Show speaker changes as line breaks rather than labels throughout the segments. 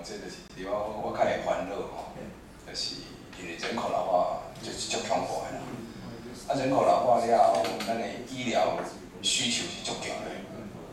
这就是对我较会烦恼吼，就是因为人口老化就是足恐怖的啦。人口老化了后，咱的医疗需求是足强的，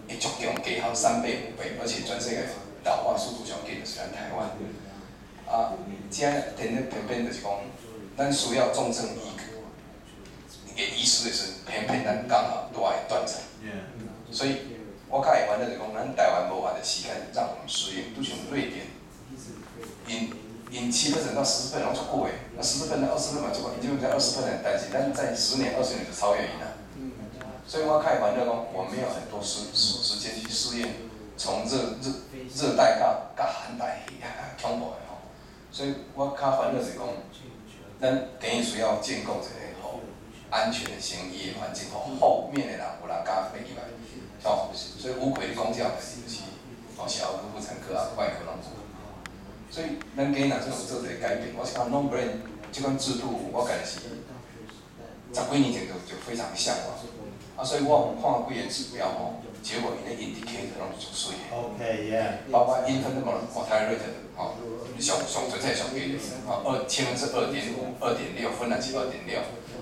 会足强加好3倍5倍，而且全世界老化速度上紧就是咱台湾。偏偏就是讲，咱需要重症医师的时，偏偏咱刚好都爱断层。所以，我较会烦恼就是讲，咱台湾无法的时间让我们适应，就像瑞典，因7%到10%拢足久的，那10%到20%嘛，就已经在20%，但是咱在10年、20年就超越伊啦。所以我较会烦恼讲，我没有很多时间去适应从热带到寒带恐怖的吼。所以我较烦恼是讲，咱等于需要建构一个吼安全的行医的环境，吼后面的人有人敢飞来，吼，所以无愧你讲这样代志，就是小儿科、妇产科啊、外科拢做。所以咱今若做一个改变，我是讲 non-brain 这款制度，我家己是10几年前就非常向往。所以我看几个指标吼，结果因的 indicator 拢是足水的。
OK，
包括 infant mortality 吼，上全世上低的，千分之2.5、2.6，芬兰是2.6，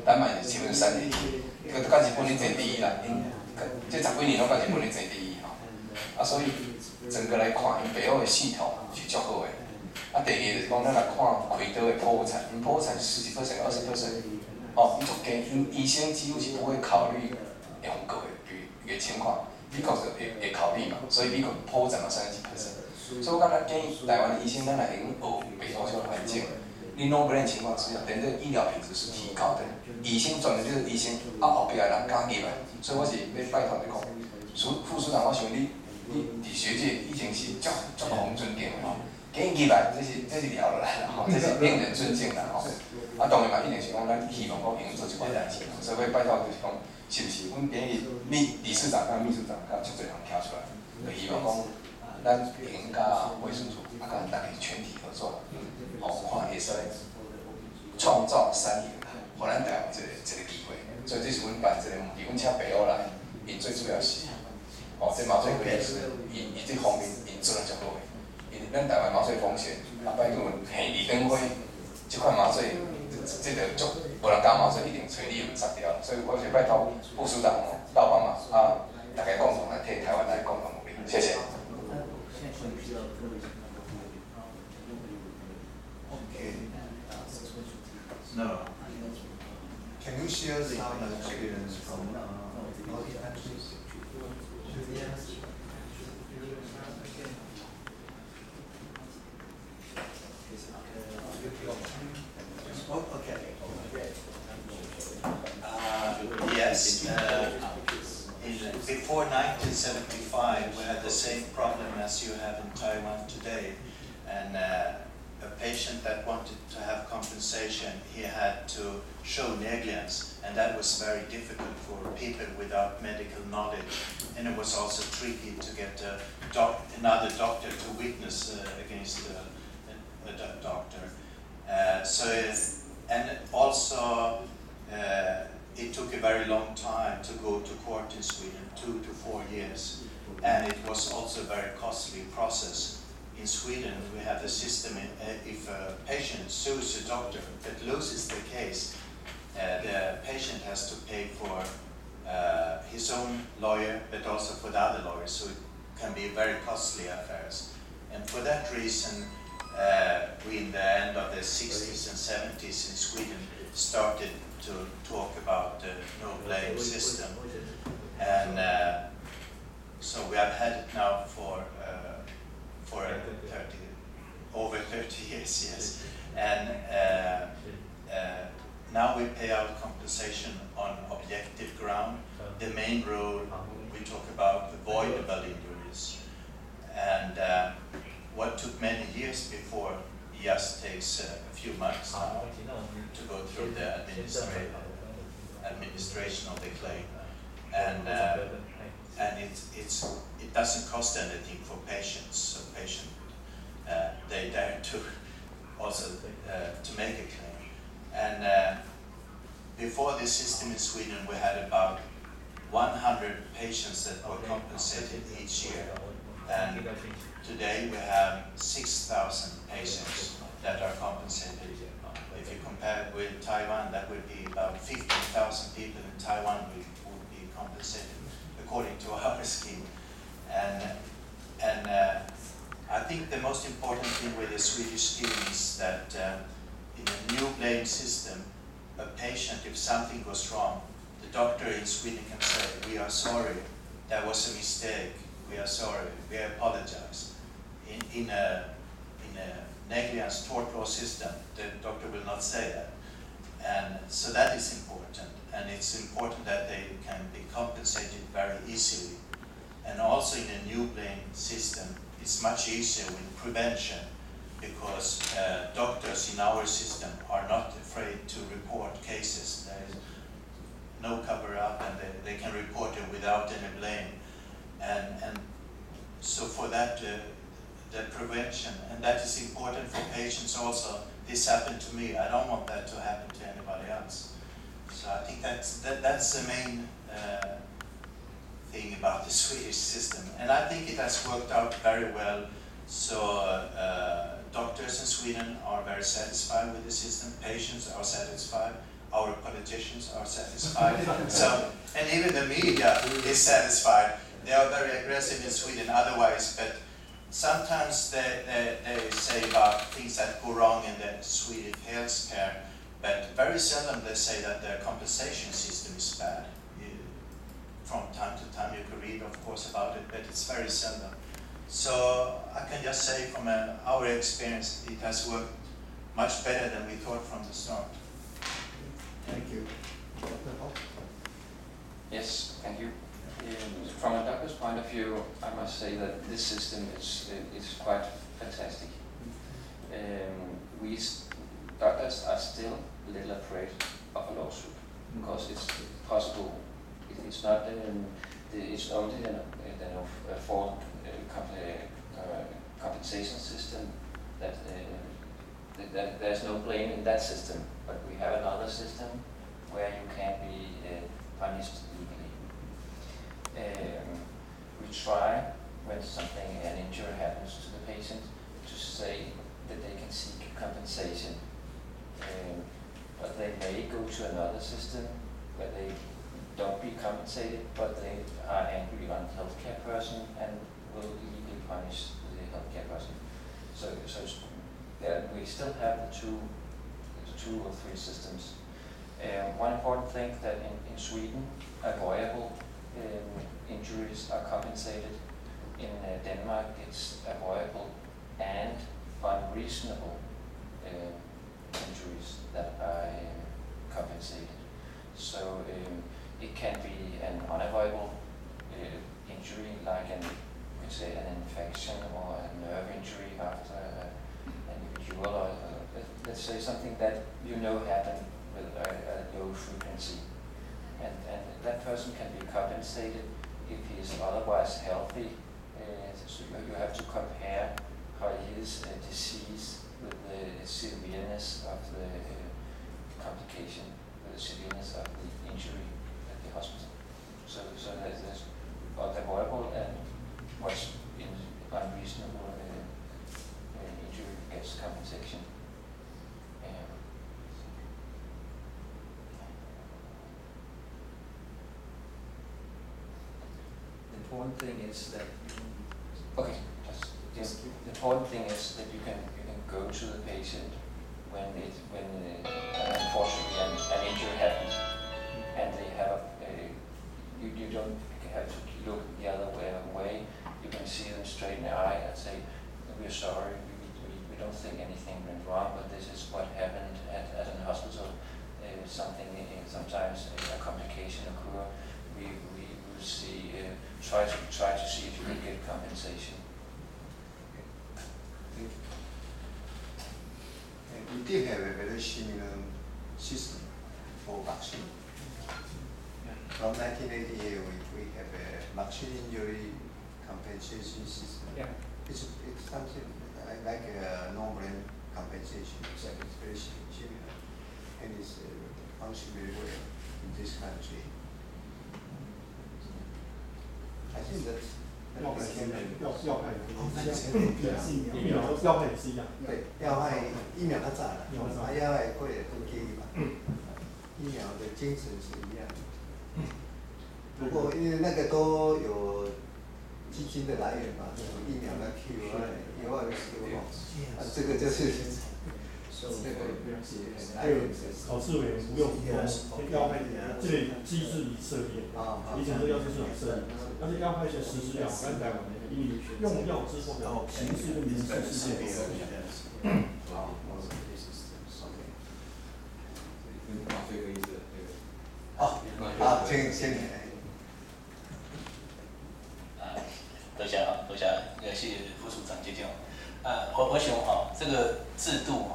丹麦是3.1，甲日本咧争第一啦，这10几年拢甲日本咧争第一吼。所以整个来看，因北欧的系统是足好的。第二就是讲，咱来看开刀的剖腹产，因剖腹产10%、20%，伊足低，因医生几乎是不会考虑用过的情况，美国就会考虑嘛，所以美国剖腹产到30%。所以我感觉建议台湾的医生，咱来用学北欧这个环境，你 non-brain 情况之下，等这医疗品质是提高的。医生专门就是医生，后壁的人加入来，所以我是要拜托你讲，副署长，我想你伫学界已经是足红尊敬的吼。建议入来，这是聊落来啦吼，这是令人尊敬啦吼。当然嘛，一定是讲咱希望讲用做一寡代志，所以要拜托就是讲，是不是？阮建议理事长甲秘书长甲足侪人跳出来，就希望讲咱营甲卫生署甲大家全体合作，看会使创造3赢，互咱台湾一个机会。所以这是阮办这个目的，阮请北欧来，因最主要是，这麻醉科医师，伊这方面因做得足好的。咱台湾麻醉风险，拜托李登辉这款麻醉，这个足无人教麻醉，一定找理由杀掉。所以我是拜托副署长到帮忙大家共同来替台湾来共同努力，谢谢。
No. Can you share the experience from other countries? Oh, okay.
Yes. Before 1975, we had the same problem as you have in Taiwan today, and a patient that wanted to have compensation, he had to show negligence, and that was very difficult for people without medical knowledge, and it was also tricky to get another doctor to witness against a doctor. And also it took a very long time to go to court in Sweden, 2 to 4 years, and it was also a very costly process. In Sweden, we have the system, if a patient sues a doctor that loses the case, the patient has to pay for his own lawyer, but also for the other lawyers, so it can be very costly affairs. And for that reason, we in the end of the 60s and 70s in Sweden started to talk about the no-blame system. And so we have had it now for over 30 years, yes. And now we pay out compensation on objective ground. The main rule, we talk about avoidable injuries. And what took many years before just takes a few months now to go through the administration of the claim. And it doesn't cost anything for patients. So patients, they dare to also to make a claim. And before this system in Sweden, we had about 100 patients that were compensated each year. And today we have 6,000 think the most important thing with the Swedish scheme is that in a new blame system, a patient, if something goes wrong, the doctor in Sweden can say, "We are sorry, that was a mistake, we are sorry, we apologize." In a negligence tort law system, the doctor will not say that. And so that is important. And it's important that they can be compensated very easily. And also in a new blame system, it's much easier with prevention because doctors in our system are not afraid to report cases. There is no cover-up and they can report it without any blame. And so for that, the prevention, and that is important for patients also. This happened to me, I don't want that to happen to anybody else. So I think that's the main thing about the Swedish system. And I think it has worked out very well. So doctors in Sweden are very satisfied with the system, patients are satisfied, our politicians are satisfied. So, and even the media is satisfied. They are very aggressive in Sweden otherwise, but sometimes they say about things that go wrong in the Swedish healthcare, but very seldom they say that the compensation system is bad. From time to time you can read, of course, about it, but it's very seldom. So I can just say from our experience, it has worked much better than we thought from the start.
Thank you.
Yes, thank you. From a doctor's point of view, I must say that this system is quite fantastic. We doctors are still a little afraid of a lawsuit because it's possible. It's not. It's only a full compensation system that there's no blame in that system. But we have another system where you can be punished legally. We try, when an injury happens to the patient, to say that they can seek compensation. But they may go to another system where they don't be compensated, but they are angry on the healthcare person and will legally punish the healthcare person. So we still have the two or three systems. One important thing that in Sweden, avoidable injuries are compensated. In Denmark, it's avoidable and unreasonable injuries that are compensated. So it can be an unavoidable injury, like an infection or a nerve injury after an individual, or let's say something that happened with a low frequency. And that person can be compensated if he is otherwise healthy. So you have to compare how his disease with the severeness of the complication, with the severeness of the injury at the hospital. So there's avoidable and what's unreasonable injury gets compensation. The important thing is that the important thing is that you can go to the patient when unfortunately an injury happens, and they have you don't have to look the other way. You can see them straight in the eye and say, "We're sorry, we don't think anything went wrong, but this is what happened at an hospital. Sometimes a complication occur. We will see. Try to see if you can get compensation."
We did have a very similar system for vaccine. From 1988, we have a vaccine injury compensation system.
Yeah.
It's something like a no-blame compensation. It's very similar, and it's functioning very well in this country. I think that's.
药牌也是疫苗药牌也是一样。
对，药害疫苗较早了，药害过来都建议吧。疫苗的精神是一样的。不过因为那个都有基金的来源嘛，疫苗的 Q 以后这个就是
还有考试委员不用要派这类机制以设立，以前这要机制以设立，而且要派一些实施了，刚才我们以用药之后的刑事跟民事事件。
这个意思，
好，请。
多谢谢副处长接见我。我想这个制度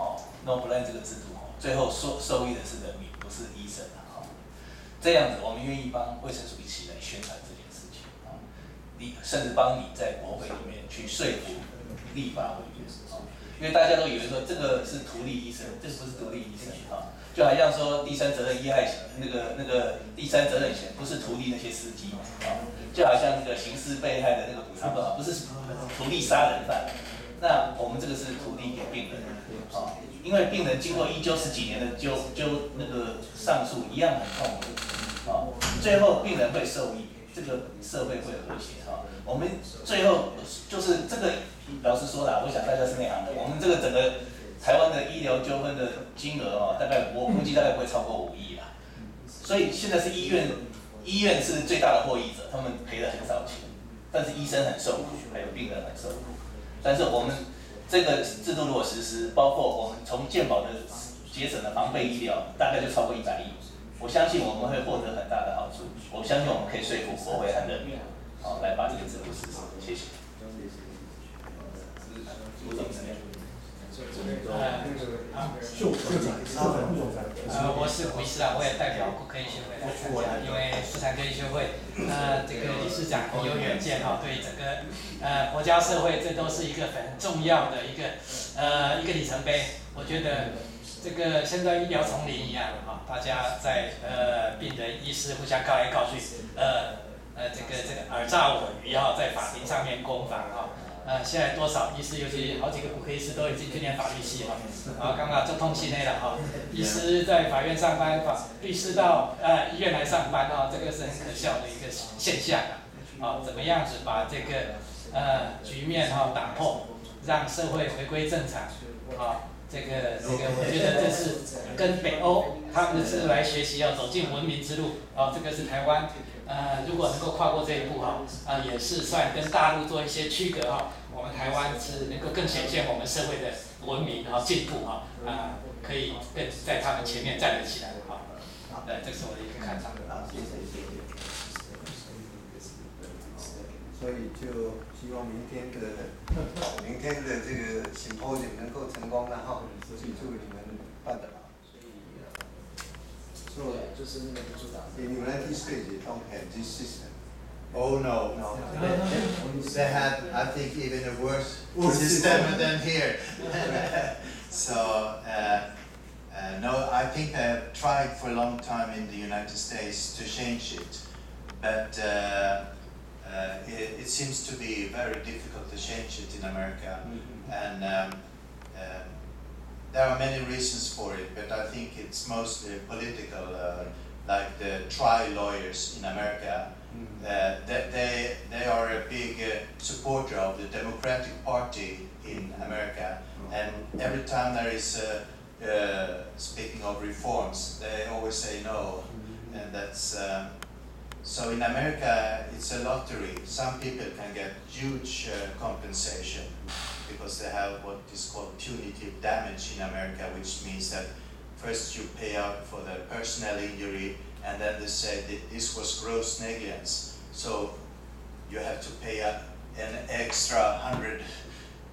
no plan 这个制度最后受益的是人民，不是医生这样子，我们愿意帮卫生署一起来宣传这件事情甚至帮你在国会里面去说服立法委员因为大家都以为说这个是图利医生，这不是图利医生就好像说第三责任那个第三责任险不是图利那些司机就好像那个刑事被害的那个补偿不是图利杀人犯，那我们这个是图利给病人因为病人经过1、10几年的就那个上诉一样很痛苦最后病人会受益，这个社会会和谐我们最后就是这个老实说啦，我想大家是内行的，我们这个整个台湾的医疗纠纷的金额大概我估计大概不会超过5亿啦，所以现在是医院是最大的获益者，他们赔了很少钱，但是医生很受苦，还有病人很受苦。但是我们这个制度如果实施，包括我们从健保的节省的防备医疗，大概就超过100亿。我相信我们会获得很大的好处，我相信我们可以说服国会和人民，来把这个制度实施。谢谢。
我是胡医师我也代表骨科医学会来参加，因为妇产科医学会，这个理事长很有远见对整个国家社会，这都是一个很重要的一个里程碑。我觉得这个现在医疗丛林一样大家在病人、医师互相告来告去，这个尔诈我愚在法庭上面攻防现在多少医师，尤其好几个骨科医师都已经去念法律系刚刚做通信内了医师在法院上班，律师到医院来上班这个是很可笑的一个现象怎么样子把这个局面打破，让社会回归正常这个我觉得这是跟北欧他们是来学习要走进文明之路这个是台湾如果能够跨过这一步也是算跟大陆做一些区隔我们台湾是能够更显现我们社会的文明进步可以更在他们前面站得起来这是我的一个看法。
所以就希望明天的这个 symposium 能够成功记住你们办的
就是那个部长。
In United States, they don't have this system.
Oh no. They had, I think, even a worse system than here. So, no, I think they have tried for a long time in the United States to change it, but it seems to be very difficult to change it in America, and there are many reasons for it, but I think it's mostly political, like the trial lawyers in America. They are a big supporter of the Democratic Party in America, and every time there is speaking of reforms, they always say no, and that's so in America it's a lottery. Some people can get huge compensation because they have what is called punitive damage in America, which means that first you pay out for the personal injury, and then they say that this was gross negligence, so you have to pay an extra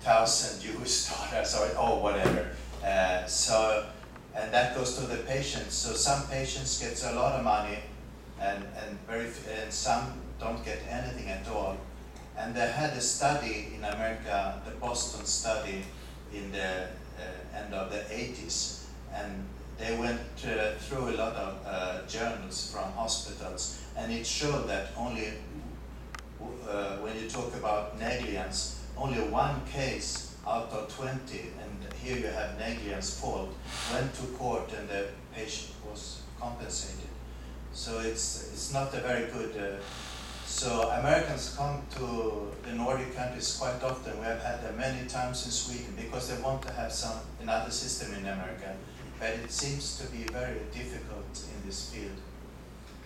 $100,000 or whatever. So, and that goes to the patients. So some patients get a lot of money, and some don't get anything at all. And they had a study in America, the Boston study, in the end of the 80s, and they went through a lot of journals from hospitals, and it showed that only when you talk about negligence, only one case out of 20, and here you have negligence fault, went to court and the patient was compensated. So it's not a very good So Americans come to the Nordic countries quite often. We have had them many times in Sweden because they want to have another system in America. But it seems to be very difficult in this field.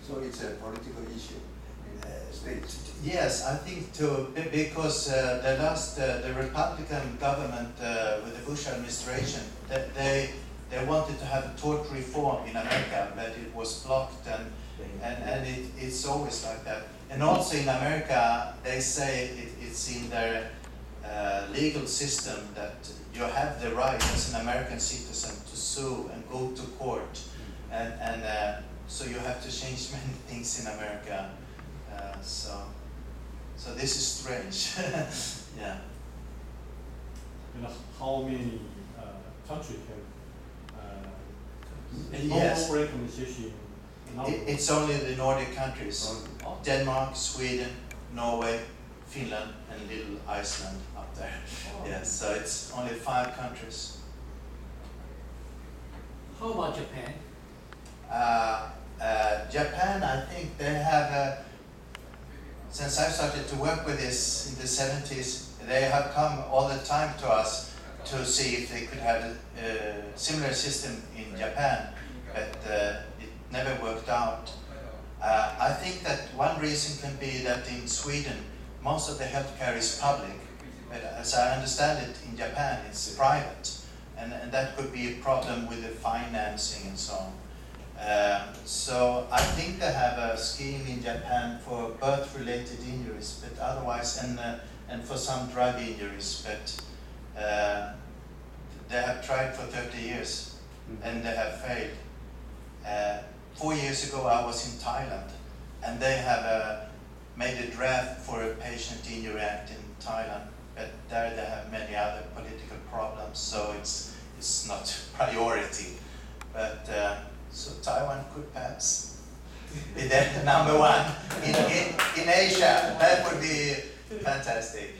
So it's a political issue in the States?
Yes, I think too, because the Republican government with the Bush administration, they wanted to have a tort reform in America, but it was blocked, and it's always like that. And also in America, they say it's in their legal system that you have the right as an American citizen to sue and go to court, and so you have to change many things in America. So this is strange. Yeah.
And how many countries have
Yes.
no recommendation?
It's only the Nordic countries: Denmark, Sweden, Norway, Finland, and little Iceland up there. Yeah, so it's only 5 countries.
How about Japan?
Japan, I think they have, since I started to work with this in the 70s, they have come all the time to us to see if they could have a similar system in Japan, but it never worked out. I think that one reason can be that in Sweden, most of the healthcare is public, but as I understand it, in Japan it's private, and that could be a problem with the financing and so on. So I think they have a scheme in Japan for birth-related injuries, but otherwise, and for some drug injuries, but they have tried for 30 years, and they have failed. 4 years ago I was in Thailand, and they have made a draft for a Patient Injury Act in Thailand, but there they have many other political problems, so it's not priority. But so Taiwan could perhaps be the number 1 in Asia. That would be fantastic.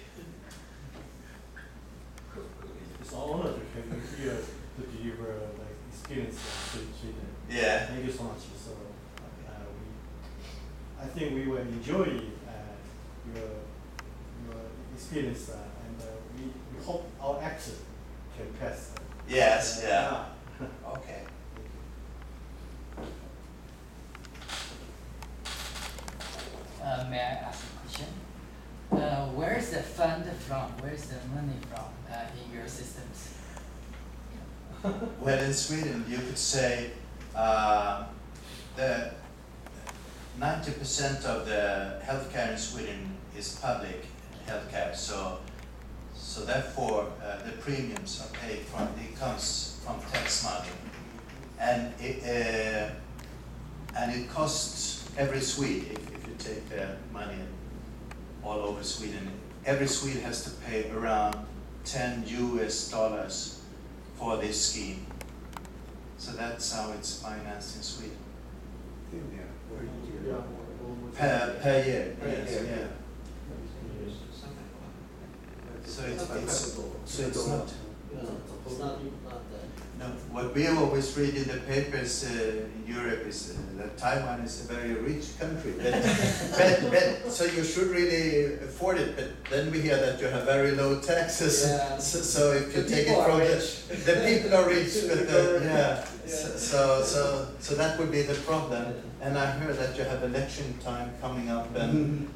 It's an honor to have you here to deliver like experience in Sweden.
Yeah.
Thank you so much. So I think we will enjoy your experience, and we hope our action can pass.
Yes. Yeah. Okay.
May I ask a question? Where is the fund from? Where is the money from in your systems?
Well, in Sweden, you could say the 90% of the healthcare in Sweden is public healthcare. So therefore, the premiums are paid from. It comes from tax money, and it costs every Swede. If you take the money all over Sweden, every Swede has to pay around $10 US for this scheme. So that's how it's financed in Sweden. Per year. Yes, yeah. So it's not. No, what we always read in the papers in Europe is that Taiwan is a very rich country. But so you should really afford it. But then we hear that you have very low taxes.
Yeah.
So if you take it from the people are rich, but yeah. So that would be the problem. And I heard that you have election time coming up, and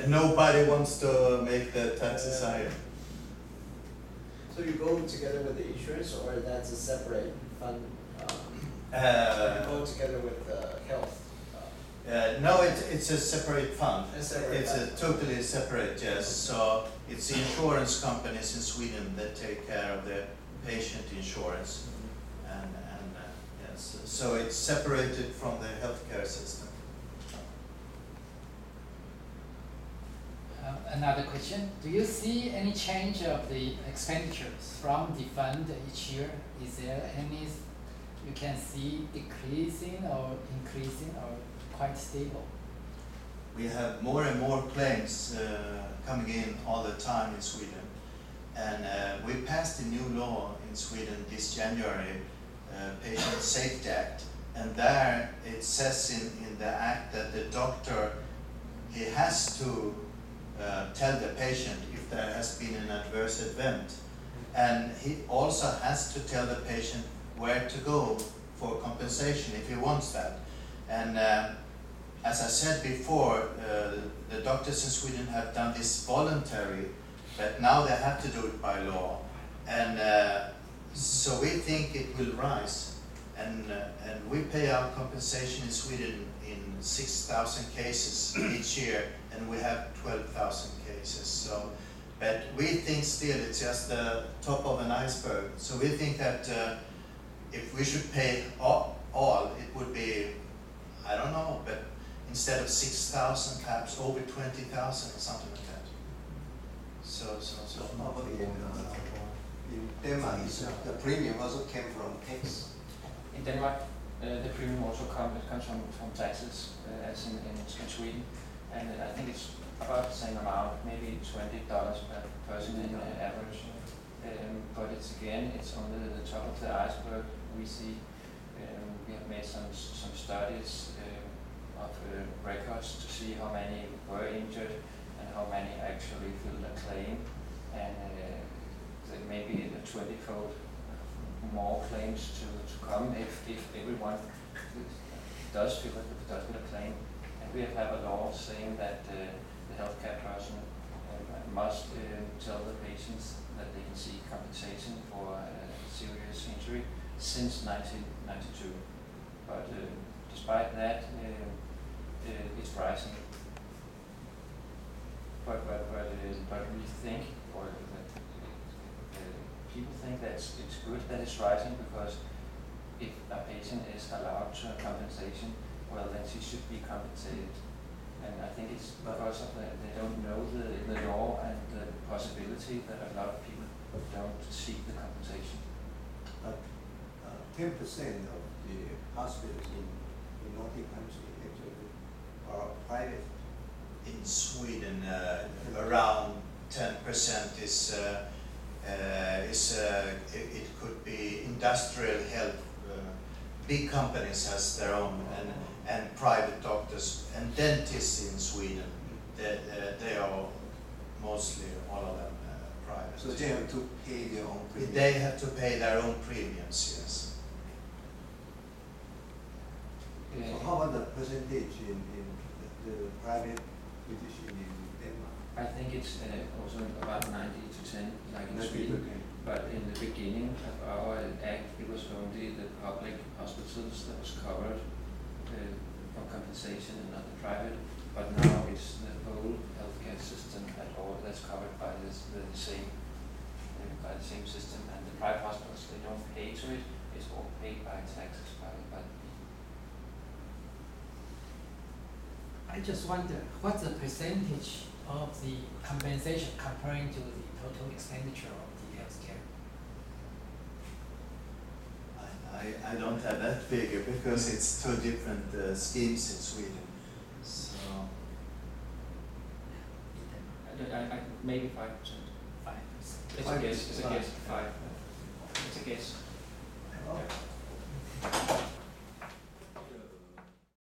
nobody wants to make the taxes higher.
So you go together with the insurance, or that's a separate fund? You go together with health?
No, it's a separate fund.
It's a
totally separate, yes. So it's insurance companies in Sweden that take care of the patient insurance, and yes. So it's separated from the healthcare system.
Another question. Do you see any change of the expenditures from the fund each year? Is there any you can see decreasing or increasing or quite stable?
We have more and more claims coming in all the time in Sweden. And we passed a new law in Sweden this January, Patient Safety Act. And there it says in the act that the doctor he has to tell the patient if there has been an adverse event, and he also has to tell the patient where to go for compensation if he wants that. And as I said before, the doctors in Sweden have done this voluntary, but now they have to do it by law. And so we think it will rise. And we pay out compensation in Sweden in 6,000 cases each year, and we have 12,000 cases. So, but we think still it's just the top of an iceberg. So we think that if we should pay all, it would be, I don't know, but instead of 6,000, perhaps over 20,000 or something like that. So.
In Denmark, the premium also came from tax.
In Denmark, the premium also comes from taxes, as in Sweden, and I think it's about the same amount, maybe $20 per person in average. But it's only the top of the iceberg. We see we have made some studies of records to see how many were injured and how many actually filled a claim, and maybe a 20-fold more claims to come if everyone does fill a claim. And we have a law saying that the healthcare person must tell the patients that they can seek compensation for serious injury since 1992. But despite that, it's rising. But we think, or people think that it's good that it's rising, because if a patient is allowed compensation, well, then she should be compensated. And I think it's because of that they don't know the law and the possibility that a lot of people don't seek the compensation.
But 10% of the hospitals in Nordic countries actually are private.
In Sweden, around 10% is it could be industrial health. Big companies has their own, and private doctors and dentists in Sweden. They are mostly all of them private.
So they have to pay their own premiums.
They have to pay their own premiums, yes.
So how about the percentage in the private physician in Denmark?
I think it's also about 90 to 10, like in Sweden. But in the beginning of our act, it was only the public hospitals that was covered for compensation and not the private. But now it's the whole healthcare system at all that's covered by the same system. And the private hospitals, they don't pay to it. It's all paid by taxes by the people.
I just wonder, what's the percentage of the compensation comparing to the total expenditure of the healthcare?
I don't have that figure because it's two different schemes in Sweden. So
maybe 5%.
5%.
It's a guess. 5. It's a guess.